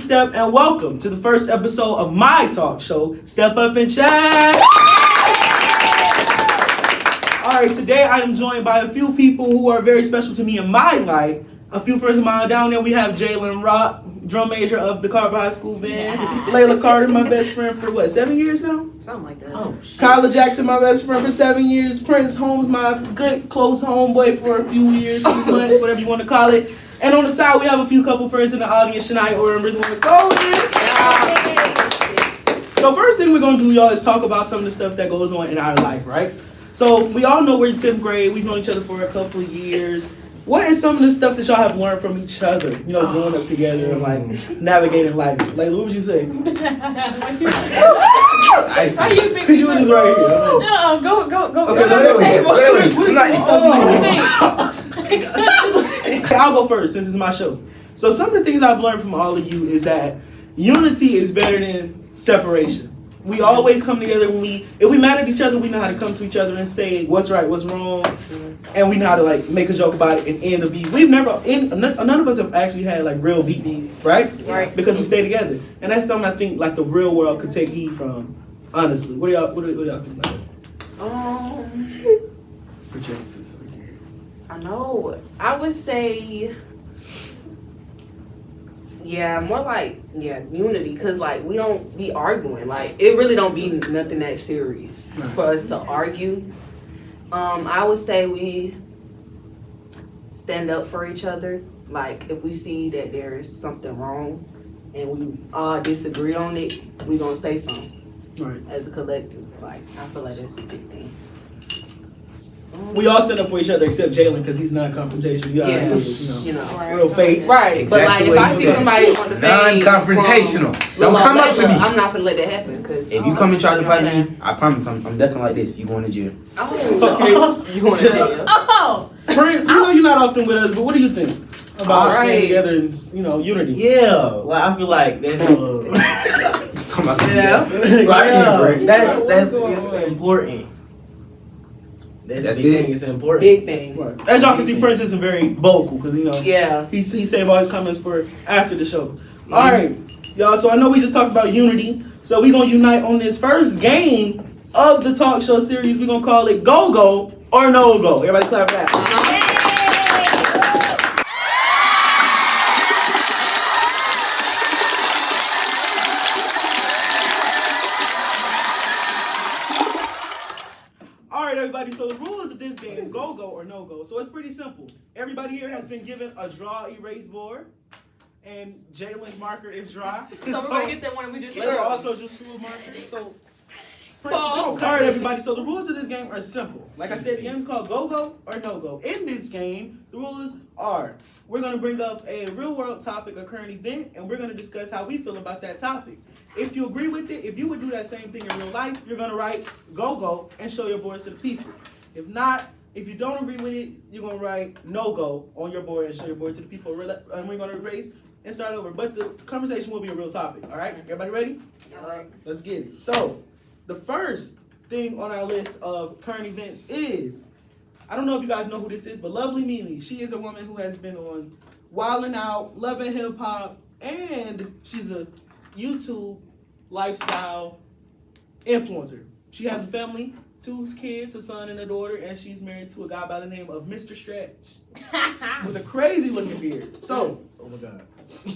Stepp, and welcome to the first episode of my talk show, Stepp Up and Chat. Alright, today I am joined by a few people who are very special to me in my life. A few friends of mine. Down there we have Jalen Rock, drum major of the Carver High School band. Layla Carter, my best friend for what, 7 years now? Something like that. Oh, Kyla Jackson, my best friend for 7 years. Prince Holmes, my good close homeboy for a few years, few months, whatever you want to call it. And on the side we have a few couple friends in the audience. Shania Orr and Rizwan Golden. So first thing we're gonna do, y'all, is talk about some of the stuff that goes on in our life, right? So we all know we're in 10th grade. We've known each other for a couple of years. What is some of the stuff that y'all have learned from each other? You know, growing up together and like navigating life. Like, what would you say? Because you were just right here. No, go. Okay, Wait. I'll go first since it's my show. So some of the things I've learned from all of you is that unity is better than separation. We always come together if we mad at each other, we know how to come to each other and say what's right, what's wrong, and we know how to like make a joke about it and end the beef. None of us have actually had like real beef, right? Right. Because we stay together, and that's something I think like the real world could take heed from. Honestly, what do y'all think about it? Projections right here. I know. I would say, more like unity, cause like we don't be arguing. Like it really don't be nothing that serious for us to argue. I would say we stand up for each other. Like if we see that there's something wrong and we all disagree on it, we gonna say something. Right. As a collective. Like I feel like that's a big thing. We all stand up for each other except Jalen because he's not confrontational. Real fake. Right. Exactly, but like if I see somebody on the non-confrontational. Don't come up to me. I'm not gonna let that happen because if you come and try to fight me, I promise I'm ducking like this. You going to jail. Oh, you going to jail? Oh, Prince, you know you're not often with us, but what do you think about staying together and unity? Yeah, well I feel like that's That's important. That's it. big thing. It's important. Big thing. Right. As y'all can see, Prince isn't very vocal because Yeah. he saved all his comments for after the show. All right, y'all. So I know we just talked about unity, so we're gonna unite on this first game of the talk show series. We're gonna call it Go Go or No Go. Everybody clap for that. Everybody, so the rules of this game is Go Go or No Go. So it's pretty simple. Everybody here has been given a draw erase board, and Jalen's marker is dry. So we're gonna get that one we just Later also just threw a marker. So all right, everybody. So the rules of this game are simple. Like I said, the game is called Go Go or No Go. In this game, the rules are we're gonna bring up a real world topic, a current event, and we're gonna discuss how we feel about that topic. If you agree with it, if you would do that same thing in real life, you're gonna write Go Go and show your boards to the people. If not, if you don't agree with it, you're gonna write No Go on your board and show your board to the people. And we're gonna erase and start over. But the conversation will be a real topic. All right, everybody ready? All right. Let's get it. So the first thing on our list of current events is, I don't know if you guys know who this is, but Lovely Mimi. She is a woman who has been on Wildin' Out, Love and Hip Hop, and she's a YouTube lifestyle influencer. She has a family, 2 kids, a son and a daughter, and she's married to a guy by the name of Mr. Stretch with a crazy looking beard. So, Oh my God.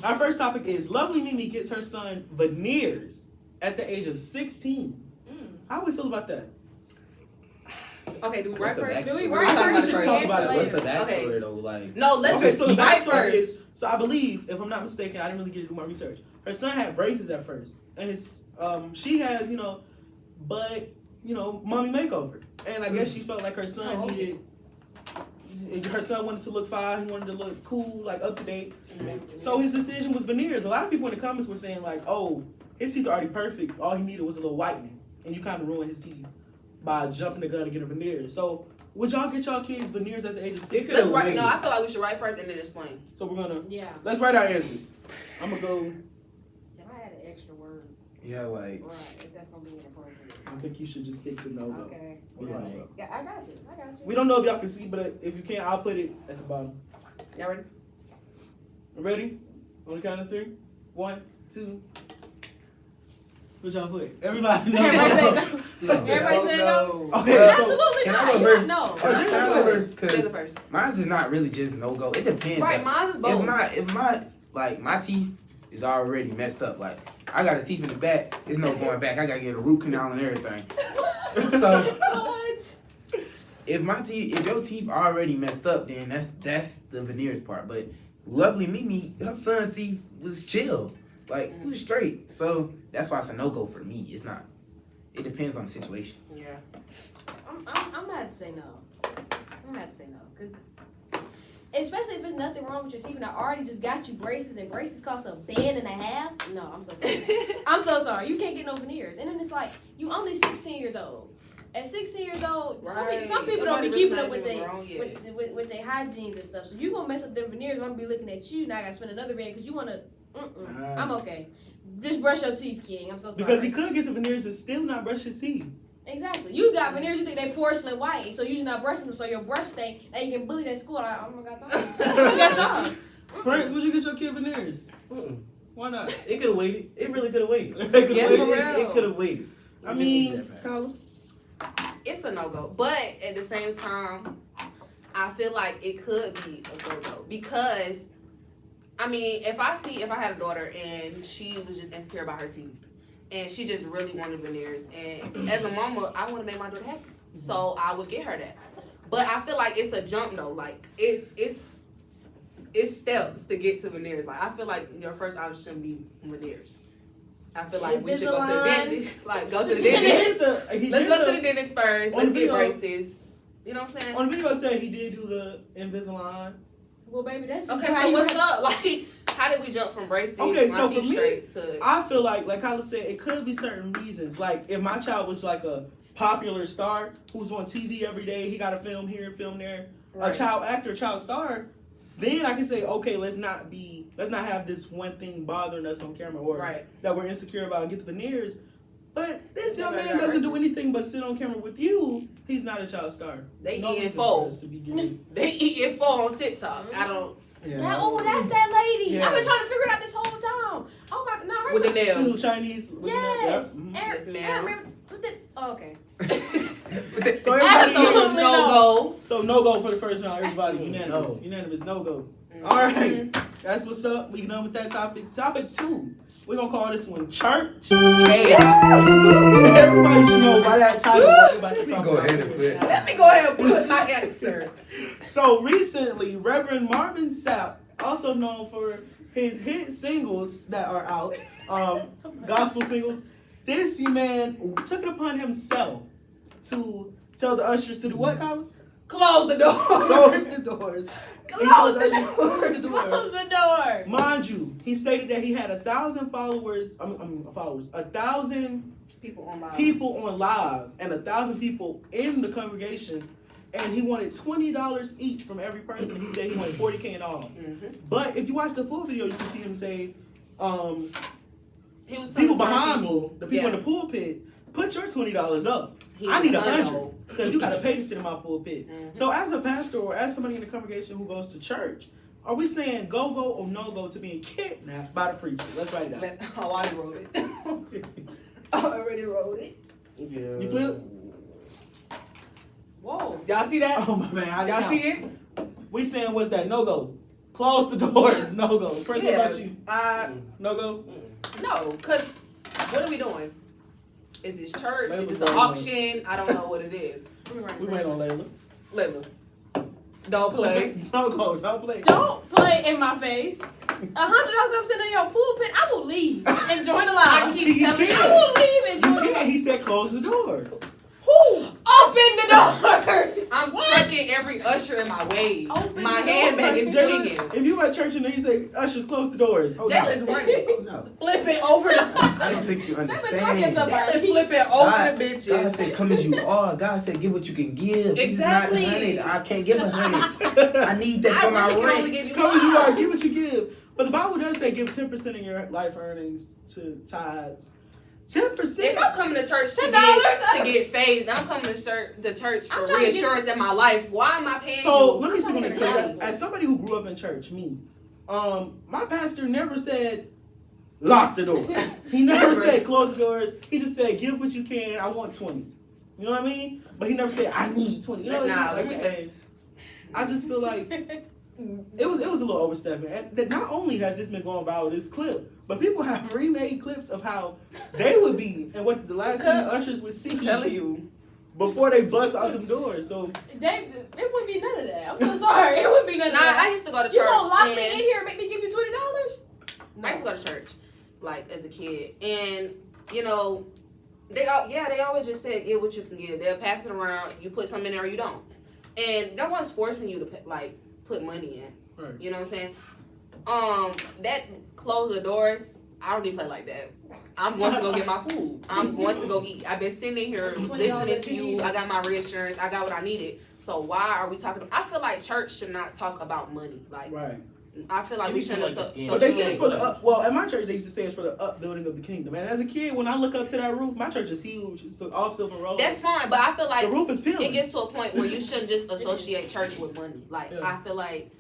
our first topic is Lovely Mimi gets her son veneers at the age of 16. How do we feel about that? Okay, do we write first? Do we We're write talking first? about Talk about it. What's the Okay. backstory though? Like, No, let's Okay, so the write backstory first. is, so I believe, if I'm not mistaken, I didn't really get to do my research. Her son had braces at first, and she has, mommy makeover, and I guess she felt like her son needed. Her son wanted to look fine. He wanted to look cool, like up to date. So his decision was veneers. A lot of people in the comments were saying like, "Oh, his teeth are already perfect. All he needed was a little whitening, and you kind of ruined his teeth by jumping the gun to get a veneer." So would y'all get y'all kids veneers at the age of 16? Let's write. No, I feel like we should write first and then explain. So we're gonna let's Yeah. write our answers. I'm gonna go. Can I add an extra word? yeah, like, Right, if that's gonna be inappropriate. I think you should just stick to no go. Okay. We Yeah, got you. yeah, I got you. We don't know if y'all can see, but if you can't, I'll put it at the bottom. Y'all ready? Ready? On the count of 3. 1, 2. What y'all put? Everybody. Everybody say No. Everybody say no. Okay, so Absolutely can I not. go You first? no. Oh, Can I go first? You're the 'Cause first. mine's is not really just no go. It depends. Right, like, mine is both. if my teeth is already messed up, like I got a teeth in the back, there's no going back. I gotta get a root canal and everything. So What? if your teeth already messed up, then that's the veneers part. But lovely Mimi, her son teeth was chill, like it was straight. So that's why it's a no go for me. It's not. It depends on the situation. Yeah. I'm gonna have to say no. I'm gonna have to say no, cause especially if there's nothing wrong with your teeth and I already just got you braces and braces cost $1.50. No, I'm so sorry. I'm so sorry. You can't get no veneers, and then it's like you only 16 years old. At 16 years old, Right. some people don't be Nobody keeping really up with doing their wrong yet. with their hygienes and stuff. So you gonna mess up them veneers. I'm gonna be looking at you. Now I gotta spend another band because you wanna. I'm okay. Just brush your teeth, King. I'm so sorry. because he could get the veneers and still not brush his teeth. Exactly. You got veneers. You think they porcelain white, so you're just not brushing them. So your brush stink. Now you can bully at school. Like, oh my god, time. You got time. Prince, would you get your kid veneers? Mm-mm. Why not? It could have waited. It really could have waited. Yeah, for real. It could have waited. I mean, Kyla. It's a no-go. But at the same time, I feel like it could be a go-go. Because, I mean, if I had a daughter and she was just insecure about her teeth, and she just really wanted veneers, and as a mama, I want to make my daughter happy. So I would get her that. But I feel like it's a jump, though. Like, it's steps to get to veneers. Like, I feel like your first option shouldn't be veneers. I feel like we should go to the Invisalign. dentist. Like, go to the He dentist. did Let's go to the dentist first. On Let's video- get braces. You know what I'm saying? On the video, it said he did do the Invisalign. Well, baby, that's just Okay, how so you what's up? Like, how did we jump from braces, Okay, my so teeth for me, straight to... I feel like Kyla said, it could be certain reasons. Like, if my child was like a popular star who's on TV every day, he got to film here, film there, Right. a child actor, child star, then I can say, okay, let's not have this one thing bothering us on camera or Right. that we're insecure about and get the veneers. But this young Yeah, man got doesn't do braces. anything but sit on camera with you. He's not a child star. They No eating reason pho. for us to be giving. They eating pho on TikTok. I don't... That, oh, that's that lady. Yeah. I've been trying to figure it out this whole time. Oh my, no, her With the son- She's nails. Chinese. looking at- Yes. Yep. Mhm. Yes, ma'am. Okay. So everybody, Absolutely. No-go. so no go for the first round. Everybody Mm, unanimous. no. Unanimous no go. Mhm. All right, that's what's up. We done with that topic. Topic 2. We're gonna call this one church chaos. Everybody should know by that title what we're about to talk Go about. ahead and put- Let me go ahead and put my answer. So recently, Reverend Marvin Sapp, also known for his hit singles that are out, gospel singles, this man took it upon himself to tell the ushers to do what, Colin? Close the door. Close the doors. Close the Ushers, close the doors. Close the door. Mind you, he stated that he had 1,000 followers. 1,000 People on my... people on live and 1,000 people in the congregation, and he wanted $20 each from every person. He said he wanted $40K in all. Mhm. But if you watch the full video, you can see him say, He was "People telling some behind me, people, the people yeah, in the pulpit, put your $20 up. he I need was 100 because you got to pay to sit in my pulpit." Mhm. So as a pastor or as somebody in the congregation who goes to church, are we saying go or no go to being kidnapped by the preacher? Let's write it down. Oh, I already wrote it. I already wrote it. Yeah. You flip? Whoa. Y'all see that? Oh my man, I Y'all didn't see count. it? We saying what's that? No go. Close the doors. No go. First, what about you? No go. No, because what are we doing? Is this church? Layla's Is this an going auction? I don't know what it is. We wait on Layla. Layla, don't play. No go. Don't play. Don't play in my face. $100 I'm sitting in your pulpit. I will leave and join the I line. keep telling You I you. will leave and You join the can't. line. He said close the doors. Open the doors. I'm trucking every usher in my way. Open My the handbag is doors. swinging. Jalen, if you at church and he say ushers close the doors. Jalen's running. No, Flip it over the. I don't think you They've been understand. trucking somebody. Jalen's flipping over God, the God bitches. said, "Come as you are." God said, "Give what you can give." Exactly. This is not 100. I can't give 100. I need that I for my really can only rent. give you Come as you are, five. give what you give. But the Bible does say give 10% of your life earnings to tithes. 10%. If I'm coming to church to $10? get phased, I'm coming to church I'm for trying to get- reassurance in my life. Why am I paying So you? let me speak on this because Gospel. as somebody who grew up in church, me, my pastor never said lock the door. He never said close the doors. He just said give what you can. I want 20. You know what I mean? But he never said I need 20. You know, Nah, like, let me say. I just feel like it was a little overstepping. And that not only has this been going viral, this clip, but people have remade clips of how they would be and what the last thing the ushers would see I'm telling you. before they bust out them doors. So It wouldn't be none of that. I'm so sorry. It wouldn't be none of Nah, that. I used to go to church. You gonna lock and me in here and make me give you $20? I used to go to church, like as a kid, and you know, they always just said get what you can give. They'll pass it around. You put something in there, or you don't, and no one's forcing you to put money in. right. You know what I'm saying? That close the doors. I don't even play like that. I'm going to go get my food. I'm going to go eat. I've been sitting here listening to you. I got my reassurance. I got what I needed. So why are we talking? I feel like church should not talk about money. Like, Right. I feel like we shouldn't. But they say it's for the well, at my church they used to say it's for the upbuilding of the kingdom. And as a kid, when I look up to that roof, my church is huge. It's off Silver Road. That's fine, but I feel like the roof is peeling. it gets to a point where you shouldn't just associate church with money. Like, Yeah. I feel like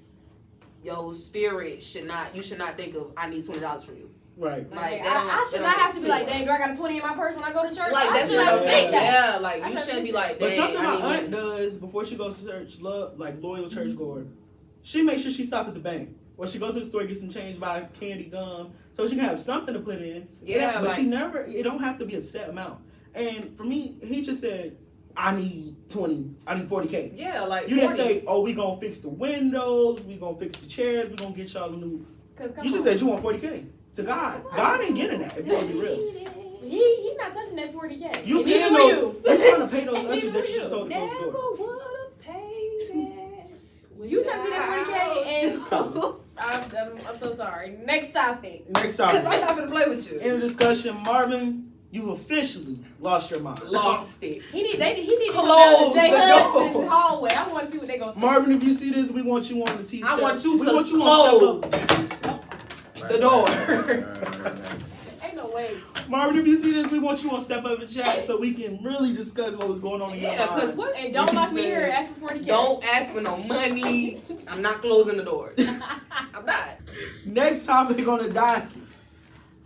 your spirit should not. You should not think of I need $20 from you. Right. Like, I should not have to be like, dang, do I got a 20 in my purse when I go to church? Like, I that's should what not I'm think thinking. that. Yeah, like you shouldn't be like, But dang, something my I aunt need money. does before she goes to church, loyal churchgoer, she makes sure she stops at the bank. Or she goes to the store, get some change, buy candy, gum, so she can have something to put in. Yeah, but like, she never. It don't have to be a set amount. And for me, he just said, "I need 20. I need 40K." yeah, like You 40. didn't say, "Oh, we gonna fix the windows. We gonna fix the chairs. We gonna get y'all a new." Come You just on. said you want 40K to God. God ain't getting that. If you want to be real. He not touching that 40K. You And paying neither those. will You're trying to pay those And ushers neither that you just will told to close the Never door. would've paid it. You trying to see that 40K and I'm so sorry. Next topic. Next Because I'm topic. not gonna play with you. In the discussion, Marvin, you've officially lost your mind. Lost it. He need to Close go down to Jay the Hudson's door. hallway. I want to see what they gonna say. Marvin, if you see this, we want you on the T. I want you we to want you close on Step Up. the door. Ain't no way. Marvin, if you see this, we want you on Step Up and Chat so we can really discuss what was going on in your Yeah, because mind. what's And don't lock me here and ask for 40K. Don't ask for no money. I'm not closing the door. I'm not. Next topic on the docket.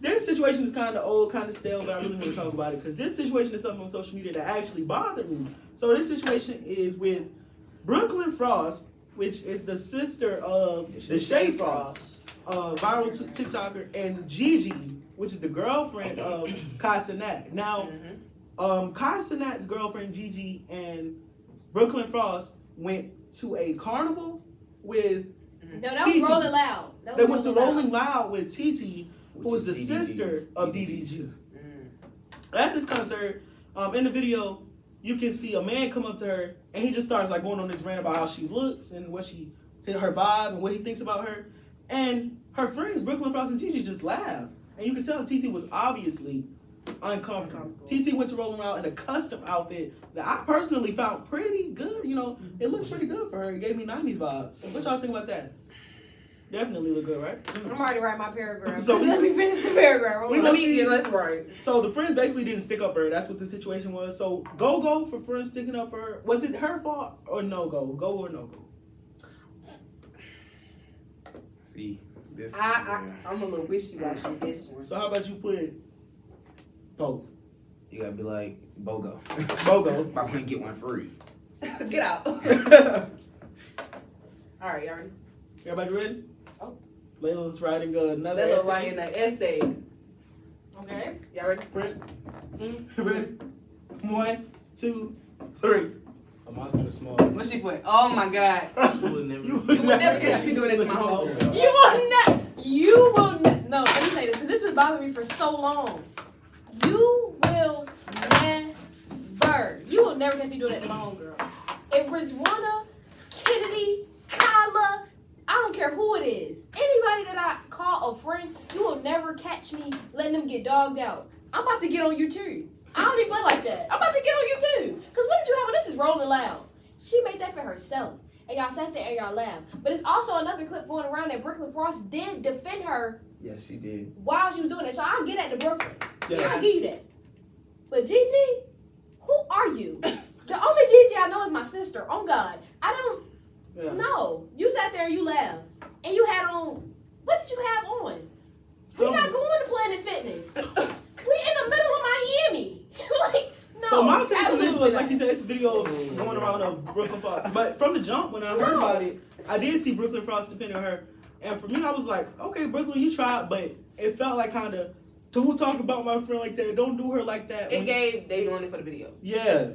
This situation is kind of old, kind of stale, but I really want to talk about it because this situation is something on social media that actually bothered me. So this situation is with Brooklyn Frost, which is the sister of the Shay Frost, viral TikToker, and Gigi, which is the girlfriend of Kai Cenat. Now, Kai Cenat's girlfriend Gigi and Brooklyn Frost went to a carnival with. No, that was Rolling Loud. They went to Rolling Loud with TT, who was the sister of DDG. At this concert, in the video, you can see a man come up to her and he just starts like going on this rant about how she looks and her vibe and what he thinks about her. And her friends, Brooklyn Frost and Gigi, just laugh. And you can tell TT was obviously uncomfortable. TT went to Rolling Loud in a custom outfit that I personally found pretty good. You know, it looked pretty good for her. It gave me 90s vibes. So what y'all think about that? Definitely look good, right? I'm already writing my paragraph. So- So let me finish the paragraph. Let's write. So the friends basically didn't stick up for her. That's what the situation was. So go for friends sticking up for her. Was it her fault or no go? Go or no go? See, this. I'm a little wishy-washy with this one. So how about you put both? You gotta be like BOGO. BOGO. I couldn't get one free. Get out. All right, y'all ready? Everybody ready? Oh. Layla's writing another Let's essay. write in the essay. Okay. Y'all ready? Ready? 1, 2, 3. Oh, mine's kind of small. What she put? Oh my God. You would never. You would never catch me doing this to my homegirl. You will not. No, let me say this because this was bothering me for so long. You will never catch me doing that to my homegirl. If Rizwana, Kennedy, Kyla, I don't care who it is. Anybody that I call a friend, you will never catch me letting them get dogged out. I'm about to get on you too. I don't even play like that. I'm about to get on you too. Because what did you have when this is Rolling Loud? She made that for herself. And y'all sat there and y'all laughed. But it's also another clip going around that Brooklyn Frost did defend her Yeah, she did. while she was doing it. So I'll get at the Brooklyn. Yeah. I'll give you that. But Gigi, who are you? The only Gigi I know is my sister. Oh God. I don't know. You sat there and you laughed. And you had on, what did you have on? We're not going to Planet Fitness. We in the middle of Miami. Like, no. So my take on this absolutely was, not. like you said, it's a video going around of Brooklyn Frost. But from the jump, when I heard about it, I did see Brooklyn Frost defending her. And for me, I was like, okay, Brooklyn, you tried, but it felt like kind of, don't talk about my friend like that. Don't do her like that. They doing it for the video. Yeah.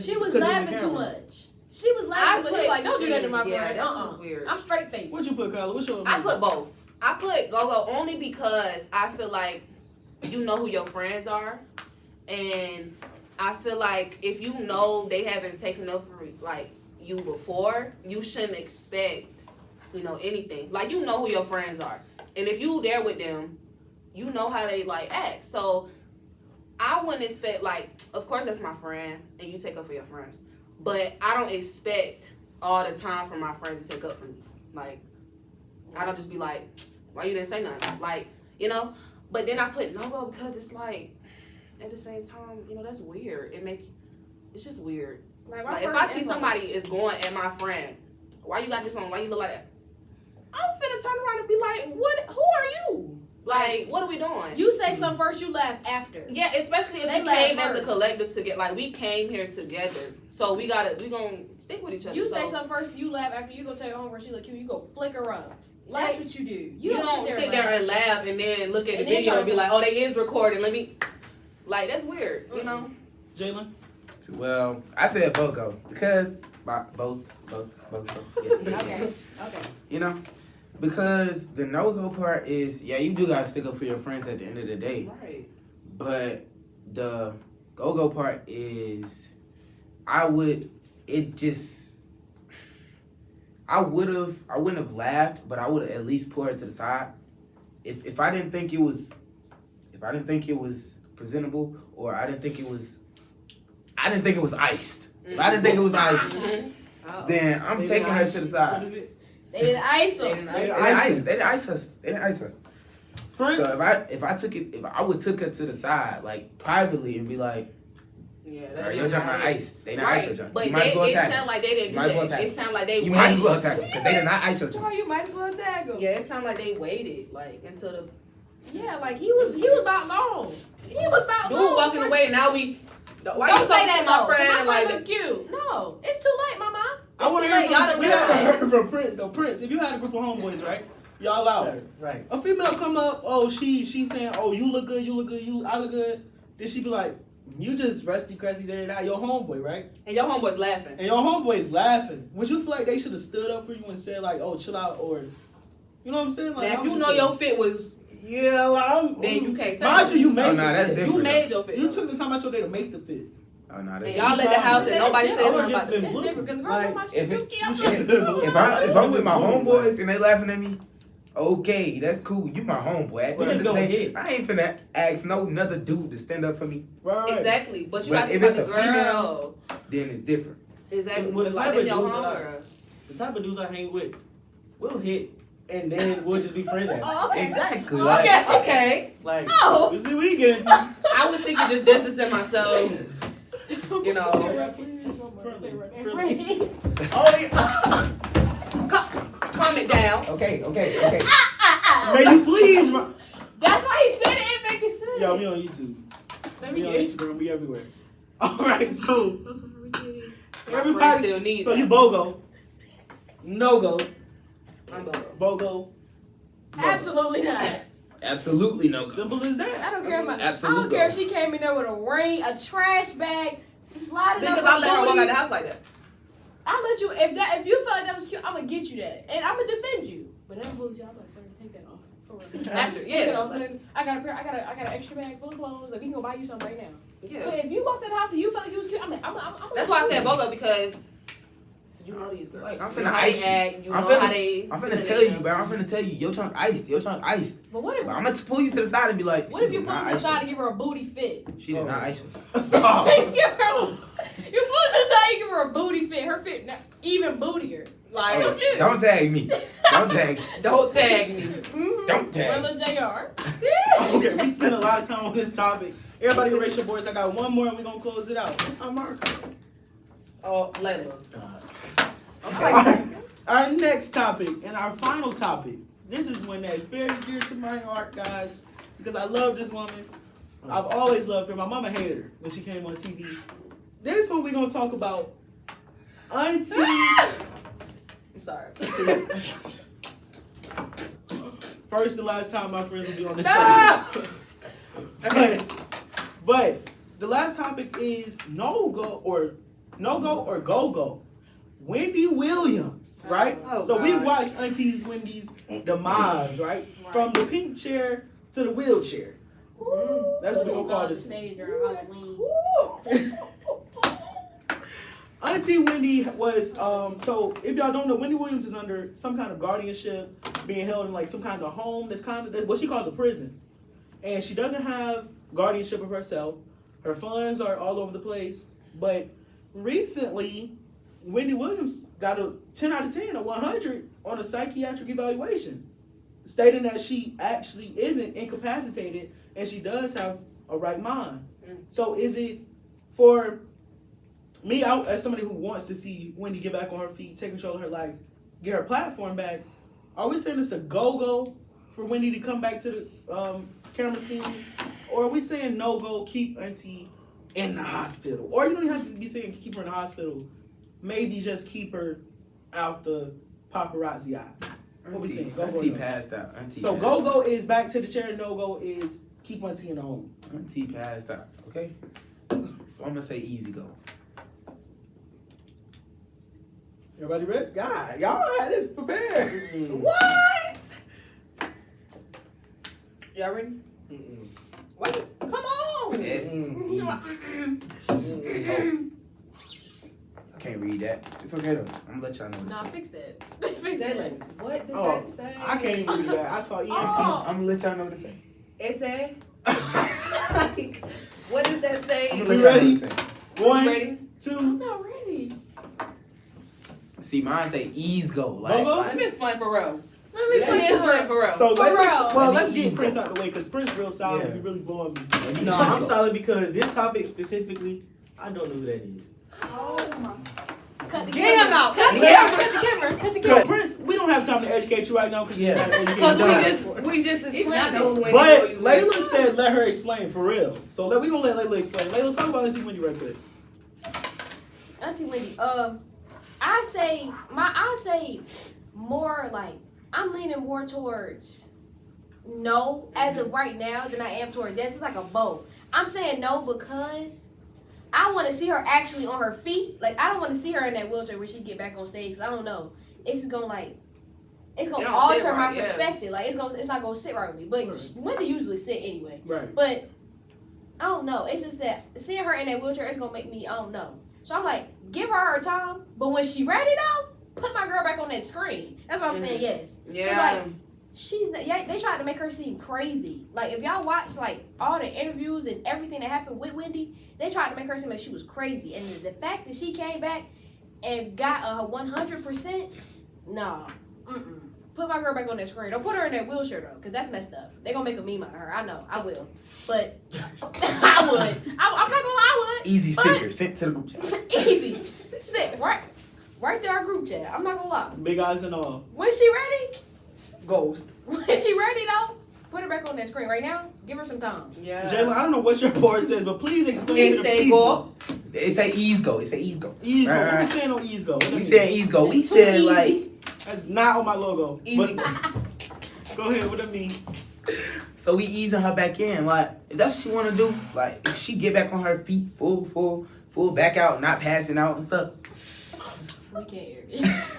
She was laughing too much. She was laughing, but he's like, don't do that to my Yeah, friend. that was weird. I'm straight faced. What'd you put, Kyla? What's your I put both. I put go-go only because I feel like you know who your friends are. And I feel like if you know they haven't taken up for like you before, you shouldn't expect, anything. Like, you know who your friends are. And if you there with them, you know how they like act. So I wouldn't expect, like, of course that's my friend and you take up for your friends. But I don't expect all the time for my friends to take up for me. Like, I don't just be like, why you didn't say nothing? Like, But then I put no go because it's like, at the same time, that's weird. It's just weird. Like if I see somebody is going at my friend, why you got this on? Why you look like that? I'm finna turn around and be like, what? Who are you? Like, what are we doing? You say something first, you laugh after. Yeah, especially if They we laugh came as first. a collective together. Like, we came here together. So we gonna stick with each other. You so, say something first, you laugh after. You go tell your homegirl she look cute. You go flick her up. Like, That's what you do. You don't sit there and laugh and then look at the And then video try and be to- like, oh, they is recording. Let me. Like, that's weird, Jalen? Well, I said BOGO because both. Yeah. Okay. Because the no-go part is, you do gotta stick up for your friends at the end of the day. Right. But the go-go part is, I wouldn't have laughed, but I would have at least put her to the side. If I didn't think it was presentable, or I didn't think it was iced. If I didn't think it was iced, then I'm taking her to the side. What is it? They didn't ice them. They didn't ice her. Prince? So if I would took her to the side, like, privately, and be like, Yeah, girl, your junk not iced. They didn't ice your junk. But You might as well it attack sounded like they didn't You might as do well that. attack It sounded like they You waited. might as well attack them because they did not ice your Boy, junk. you might as well tag him. Yeah, it sounded like they waited, like, until the Yeah, like he was about gone. He was about dude gone. walking away. Now we. Why Don't you say talking that to my though. friend? My Like, friend look cute. No, it's too late, mama. I want to Y'all done hear from Prince, though. Prince, if you had a group of homeboys, right? Y'all out. Right. A female come up, she saying, oh, you look good, I look good. Then she be like, you just rusty, crusty, your homeboy, right? and your homeboy's laughing. And your homeboy's laughing. Would you feel like they should have stood up for you and said, like, oh, chill out, or, you know what I'm saying? Like, Now, how if you would know feel? your fit was, Yeah, like, then you can't say. Mind you made Oh, nah, the that's fit. different. You made your fit. You took the time out your day to make the fit. Oh no, And that's y'all let the house and nobody said I would've nothing just about been it. It's different because Like, my if shit it- cookie. I'm if I'm with my homeboys and they laughing at me, okay, that's cool. You my homeboy. At the Well, end of the let's go day, ahead. I ain't finna ask another dude to stand up for me. Right. Exactly, but you But got to if be it's like a a female- girl. Then it's different. Exactly, Well, but the like type that's of your dudes that I- homegirl. The type of dudes I hang with, we'll hit, and then we'll just be friends after. Oh, okay. Exactly. Okay. Okay, Like, Oh. you see what we get into. I was thinking just distancing myself. You know, Friendly. Oh, yeah. calm it down. Okay. May you please. That's why he said it. It make it sense. Yo, we on YouTube. Let me We on get Instagram. We everywhere. All right, so My friend everybody. still needs So that. you BOGO, no go, I'm both. BOGO. no-go. Absolutely not. Absolutely no. Simple as that. I don't care about. Absolutely. I don't care if she came in there with a ring, a trash bag, sliding Because up I let her walk out booty. the house like that. I'll let you. If you felt like that was cute, I'm gonna get you that, and I'm gonna defend you. But that bullshit, I'm like, "Friend, take that off for real." After, Take it yeah. off, man. I got an extra bag full of clothes. Like, we can go buy you something right now. Yeah. But if you walked in the house and you felt like it was cute, I'm That's why I said BOGO because you know these girls. Like, I'm You know finna how ice they you. act. You I'm know finna- how they. I'm finna tell you, bro. I'm finna tell you, your trunk iced. But what if But I'm gonna pull you to the side and be like, what she if you did pull not her to ice the side you. and give her a booty fit? She did not ice you. Stop. You pull her to the side, you give her a booty fit. Her fit even bootier. Like, Don't tag me. Don't tag me. don't tag me. Mm-hmm. Don't tag. Willa Jr. Okay, we spent a lot of time on this topic. Everybody can raise your voice. I got one more and we're gonna close it out. Oh, Layla. Okay. Our next topic and our final topic this is one that's very dear to my heart, guys, because I love this woman. I've always loved her. My mama hated her when she came on TV. This one we're gonna talk about Auntie. I'm sorry. First and last time my friends will be on the No! show. Okay. But the last topic is no go or go go. Wendy Williams, right? Oh, so we God. watched Auntie Wendy's demise, right? From the pink chair to the wheelchair. That's what we're gonna call this. Stage during Halloween. Auntie Wendy was so if y'all don't know, Wendy Williams is under some kind of guardianship, being held in like some kind of home. That's kind of what she calls a prison, and she doesn't have guardianship of herself. Her funds are all over the place. But recently, Wendy Williams got a 10 out of 10, a 100 on a psychiatric evaluation, stating that she actually isn't incapacitated and she does have a right mind. So is it for me, as somebody who wants to see Wendy get back on her feet, take control of her life, get her platform back, are we saying it's a go-go for Wendy to come back to the camera scene? Or are we saying no-go, keep Auntie in the hospital? Or you don't even have to be saying keep her in the hospital. Maybe just keep her out the paparazzi eye. What we saying? Go-go, Auntie no. passed out. Auntie So passed go-go is back to the chair, no-go is keep Auntie in the home. out. Auntie passed out. Okay? So I'm gonna say easy go. Everybody ready? God, y'all had this prepared. What? Y'all ready? Mm-mm. Wait, come on. Yes. Mm-mm. I can't read that. It's okay though. I'm gonna let y'all know. Nah, This. fix that. Fix Jalen, that. what does Oh, that say? I can't even read that. I saw Ian. I'm gonna let y'all know what to say. It say? Like, what does that say? I'm You gonna let y'all know ready? what to say. You One, ready? two, I'm not ready. See, mine say ease go. Like, Go-go? Let me explain for real. Let me Let me explain for real. So For let's real. let's Easy. get Prince out the way because Prince real solid. Yeah. He really blowing me. No, I'm solid because this topic specifically, I don't know who that is. Cut the Get him camera. out. Cut the Yeah. camera. Cut the camera. Cut the So camera. Prince, we don't have time to educate you right now because Yeah. Because But we just explained who Wendy Layla Williams said let her explain for real. So we gonna let Layla explain. Layla, talk about Auntie Wendy right quick. Auntie Wendy, I say more like I'm leaning more towards no as of right now than I am towards yes. It's like a both. I'm saying no because I want to see her actually on her feet. Like I don't want to see her in that wheelchair when she get back on stage. 'Cause I don't know. It's gonna It don't sit alter my right, yeah. perspective. Like it's not gonna sit right with me. But Right. Wendy usually sit anyway. Right. But I don't know. It's just that seeing her in that wheelchair is gonna make me I don't know. So I'm like, give her time. But when she ready though, put my girl back on that screen. That's what I'm saying. Yes. Yeah. She's they tried to make her seem crazy. Like if y'all watch like all the interviews and everything that happened with Wendy, they tried to make her seem like she was crazy. And the fact that she came back and got 100%, nah. Put my girl back on that screen. Don't put her in that wheelchair though, cause that's messed up. They gonna make a meme out of her. I know. I will. But I would. I'm not gonna lie. I would. easy But- sticker sent to the group chat. Easy. Sit right there, our group chat. I'm not gonna lie. Big eyes and all. When she ready, Ghost. when she ready though, put her back on that screen right now. Give her some time. Yeah. Jalen, I don't know what your board says, but please explain It to the say people. go. It say ease go. It say ease go. Ease go. Right, What right. we saying on ease go? What that We mean? said ease go. We Too said easy. like. That's not on my logo. Easy. But go ahead. What that mean? So we easing her back in. Like, if that's what she want to do, like, if she get back on her feet, full back out, not passing out and stuff. We can't hear this.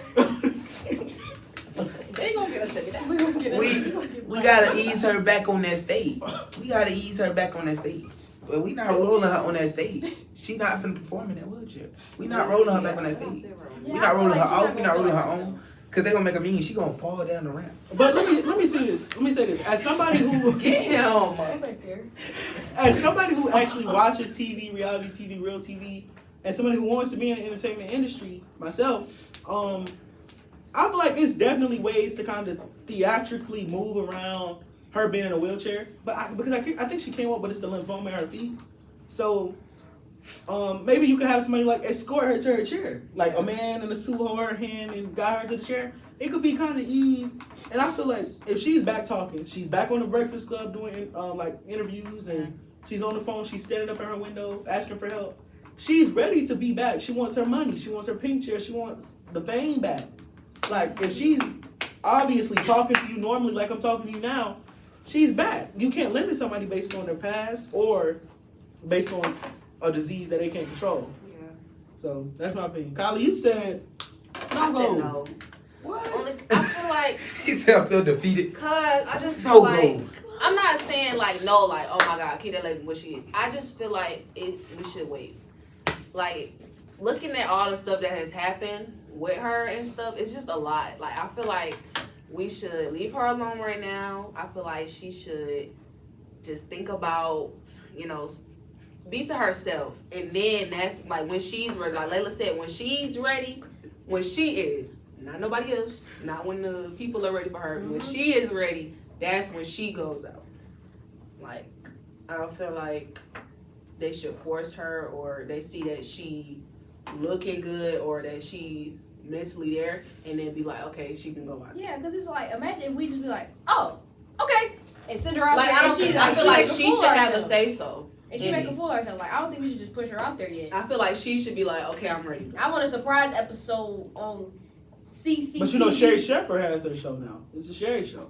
They gonna get us to that. We gonna get us. We gotta ease her back on that stage. We gotta ease her back on that stage. But we not rolling her on that stage. She not finna perform in that wheelchair. We not rolling her back on that stage. Yeah, We I not feel rolling like her she off. not We gonna not rolling feel her like on. Cause they gonna make a meme. She gonna fall down the ramp. But let me say this. Let me say this. As somebody who Get him. Go back there. as somebody who actually watches TV, reality TV, real TV, and somebody who wants to be in the entertainment industry myself, I feel like it's definitely ways to kind of theatrically move around her being in a wheelchair. But I think she came up with it's the lymphoma in her feet. So maybe you could have somebody like escort her to her chair, like a man in a suit hold her hand and guide her to the chair. It could be kind of easy. And I feel like if she's back talking, she's back on the Breakfast Club doing like interviews, and she's on the phone, she's standing up at her window asking for help. She's ready to be back. She wants her money. She wants her pink chair. She wants the fame back. Like, if she's obviously talking to you normally like I'm talking to you now, she's back. You can't limit somebody based on their past or based on a disease that they can't control. Yeah. So, that's my opinion. Kylie, you said I said no. What? I feel like, He said I'm still defeated. cause I just No feel go. like, I'm not saying like no, like oh my god, keep that lady what she is. I just feel like we should wait. Like, looking at all the stuff that has happened with her and stuff, it's just a lot. Like, I feel like we should leave her alone right now. I feel like she should just think about, be to herself. And then that's like when she's ready. Like Layla said, when she's ready, when she is, not nobody else, not when the people are ready for her. When she is ready, that's when she goes out. Like, I don't feel like they should force her, or they see that she looking good or that she's mentally there, and then be like, okay, she can go out. Yeah, because it's like, imagine if we just be like, oh, okay, and send her out Like, there. I feel like she should have a say so. And she make a fool of herself. Like, I don't think we should just push her out there yet. I feel like she should be like, okay, I'm ready. I want a surprise episode on CC. But you know, Sherry Shepherd has her show now. It's a Sherry show.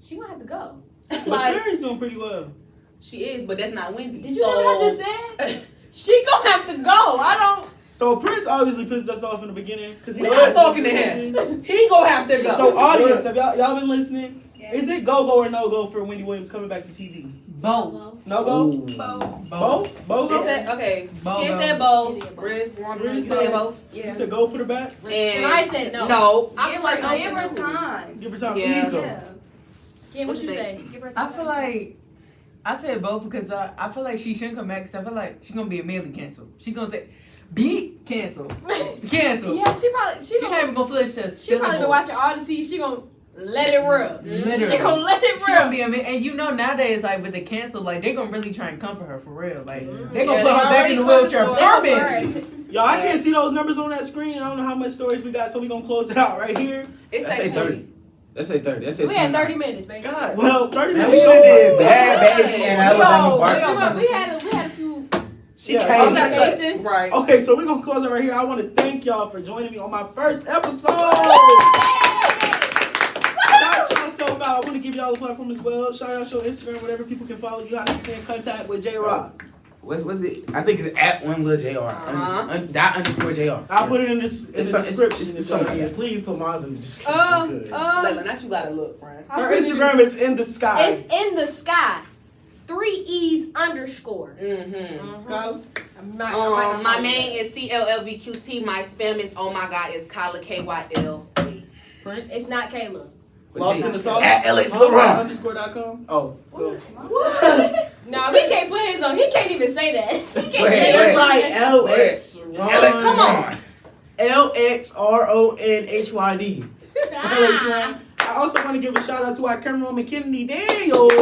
She gonna have to go. But Like, Sherry's doing pretty well. she is, but that's not Wendy. Did you hear what I just said? She gonna have to go. I don't. So Prince obviously pissed us off in the beginning because We're not talking to him. He gonna have to go. So audience, have y'all been listening? Yeah. Is it go or no go for Wendy Williams coming back to TV? Both. No go? Both. Both? Bo He go? said, okay. Both. He said both. Riz, Riz you said said- both. You Yeah. said go put her back? And I said no. No. I Give feel like her give her time. time. Give her time. Yeah. Please go. Yeah. Kim, what What you you say? think? Give her I time. feel like I said both because I feel like she shouldn't come back because I feel like she's gonna be immediately canceled. She's gonna say, "Be canceled, canceled." Yeah, she probably She not even gonna finish us. She probably been watching all the TV. She gonna let it rub. Literally. She gonna let it She gonna rub. be and nowadays like with the cancel like they gonna really try and comfort her for real like they Yeah, gonna they put her back in the already wheelchair comfortable. permanently. Y'all, I can't see those numbers on that screen. I don't know how much storage we got, so we gonna close it out right here. It's Let's say like 30. Let's say 30. Let's say We had 29. 30 minutes, basically. God, well, 30 Man, minutes. we done did Yeah. Bad Baby and Alabama Yo, Barkley. We had a few. She Yeah. Oh, we came. gotta cut. Patience. Right. Okay, so we're gonna close it right here. I want to thank y'all for joining me on my first episode. Shout y'all so much. I want to give y'all a platform as well. Shout out your Instagram, whatever people can follow you. How to stay in contact with J Rock. What's it? I think it's at one little JR. Dot underscore JR. I'll put it in the description. it's if y'all something. can. Please put mine in the description. Good. Layla, now you gotta look, friend. Her Instagram is in the sky. It's in the sky. 3 E's underscore. Mm-hmm. Kyle? I'm not, My name is CLLVQT. My spam is oh my god, it's Kyla KYL. Prince? It's not Kayla. Lost in the sauce? At Alex LeBron. _.com. Oh. Well. No, he can't put his on. He can't even say that. He can't Go ahead, say go It's that. like LX Alex Come on. LXRONHYD. Ah. I also want to give a shout out to our cameraman Kennedy Daniel. Yeah.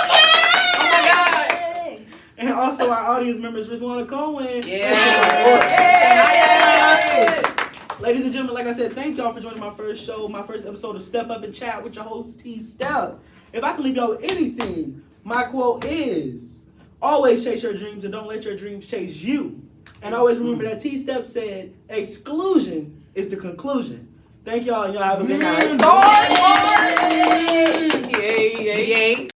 Oh my god. And also our audience members, Rizwana Cohen. Yeah. Ladies and gentlemen, like I said, thank y'all for joining my first show, my first episode of Stepp Up and Chat with your host, T Stepp. If I can leave y'all with anything, my quote is, always chase your dreams and don't let your dreams chase you. And always remember that T Stepp said, exclusion is the conclusion. Thank y'all and y'all have a good night. Yay, yay, yay.